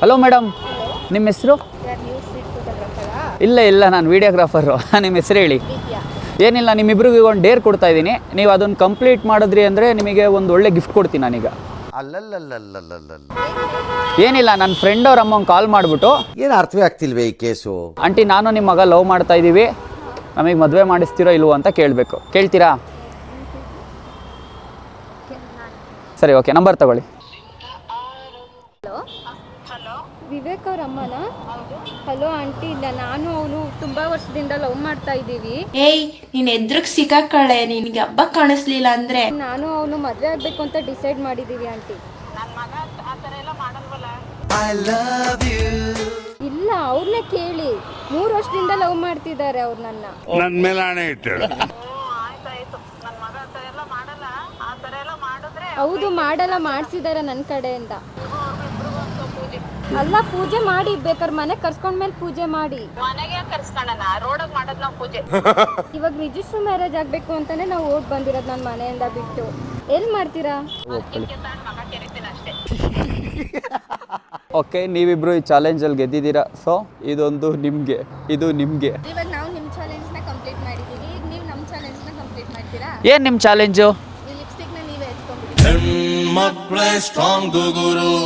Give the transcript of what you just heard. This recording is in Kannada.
ಹಲೋ ಮೇಡಮ್, ನಿಮ್ಮ ಹೆಸರು? ಇಲ್ಲ ನಾನು ವಿಡಿಯೋಗ್ರಾಫರು. ನಿಮ್ಮ ಹೆಸರು ಹೇಳಿ. ಏನಿಲ್ಲ, ನಿಮ್ಮಿಬ್ರಿಗೆ ಒಂದು ಡೇರ್ ಕೊಡ್ತಾ ಇದ್ದೀನಿ. ನೀವು ಅದನ್ನು ಕಂಪ್ಲೀಟ್ ಮಾಡಿದ್ರಿ ಅಂದರೆ ನಿಮಗೆ ಒಂದು ಒಳ್ಳೆ ಗಿಫ್ಟ್ ಕೊಡ್ತೀನಿ ನಾನೀಗ. ಏನಿಲ್ಲ, ನನ್ನ ಫ್ರೆಂಡ್ ಅವ್ರ ಅಮ್ಮಂಗೆ ಕಾಲ್ ಮಾಡಿಬಿಟ್ಟು, ಏನು ಅರ್ಥವೇ ಆಗ್ತಿಲ್ವೇ ಈ ಕೇಸು? ಆಂಟಿ, ನಾನು ನಿಮ್ಮ ಮಗ ಲವ್ ಮಾಡ್ತಾ ಇದ್ದೀವಿ, ನಮಗೆ ಮದುವೆ ಮಾಡಿಸ್ತೀರೋ ಇಲ್ವೋ ಅಂತ ಕೇಳಬೇಕು. ಕೇಳ್ತೀರಾ? ಸರಿ, ಓಕೆ, ನಂಬರ್ ತಗೊಳ್ಳಿ. ಹಲೋ, ವಿವೇಕ್ ಅವ್ರ ಅಮ್ಮನಾ? ಹಲೋ ಆಂಟಿ, ಇಲ್ಲ, ನಾನು ಅವನು ತುಂಬಾ ವರ್ಷದಿಂದ ಲವ್ ಮಾಡ್ತಾ ಇದ್ದೀವಿ. ಏಯ್, ನೀನ್ ಎದ್ರಗ್ ಸಿಕ್ಕಾಕಳೆ, ನಿನ್ಗೆ ಹಬ್ಬ ಕಾಣಿಸ್ಲಿಲ್ಲ ಅಂದ್ರೆ. ನಾನು ಅವನು ಮದುವೆ ಆಗ್ಬೇಕು ಅಂತ ಡಿಸೈಡ್ ಮಾಡಿದೀವಿ ಆಂಟಿ. ಇಲ್ಲ, ಅವ್ರನ್ನೇ ಕೇಳಿ. 3 ವರ್ಷದಿಂದ ಲವ್ ಮಾಡ್ತಿದ್ದಾರೆ ಅವ್ರು ನನ್ನ ಮೇಲೆ ಆಣೆ ಇಟ್ಟಳು. ಹೌದು, ಮಾಡಲ್ಲ, ಮಾಡ್ಸಿದಾರೆ ನನ್ನ ಕಡೆಯಿಂದ. ಅಲ್ಲ, ಪೂಜೆ ಮಾಡಿ, ಬೇಕಾದ್ರೆ ಮನೆ ಕರ್ಸ್ಕೊಂಡ್ಮೇಲೆ ಪೂಜೆ ಮಾಡಿ. ಇವಾಗ ರಿಜಿಸ್ಟರ್ ಮ್ಯಾರೇಜ್ ಆಗ್ಬೇಕು ಅಂತಾನೆ ನಾವು ಹೋಗಿ ಬಂದಿರೋದು ನನ್ನ ಮನೆಯಿಂದ ಬಿಟ್ಟು. ಎಲ್ಲಿ ಮಾಡ್ತೀರಾ? ಓಕೆ, ನೀವಿಬ್ರು ಈ ಚಾಲೆಂಜಲ್ಲಿ ಗೆದ್ದಿದ್ದೀರಾ. ಸೊ ಇದು ನಿಮಗೆ. ಇವಾಗ ನಾವು ನಿಮ್ಮ ಚಾಲೆಂಜ್ನ ಕಂಪ್ಲೀಟ್ ಮಾಡಿದ್ದೀವಿ. ಈಗ ನೀವು ನಮ್ಮ ಚಾಲೆಂಜ್ನ ಕಂಪ್ಲೀಟ್ ಮಾಡ್ತೀರಾ? ಏನು ನಿಮ್ಮ ಚಾಲೆಂಜು? ಈ ಲಿಪ್ಸ್ಟಿಕ್ನ ನೀವೇ ಹಚ್ಕೊಂಡ್ಬಿಡಿ.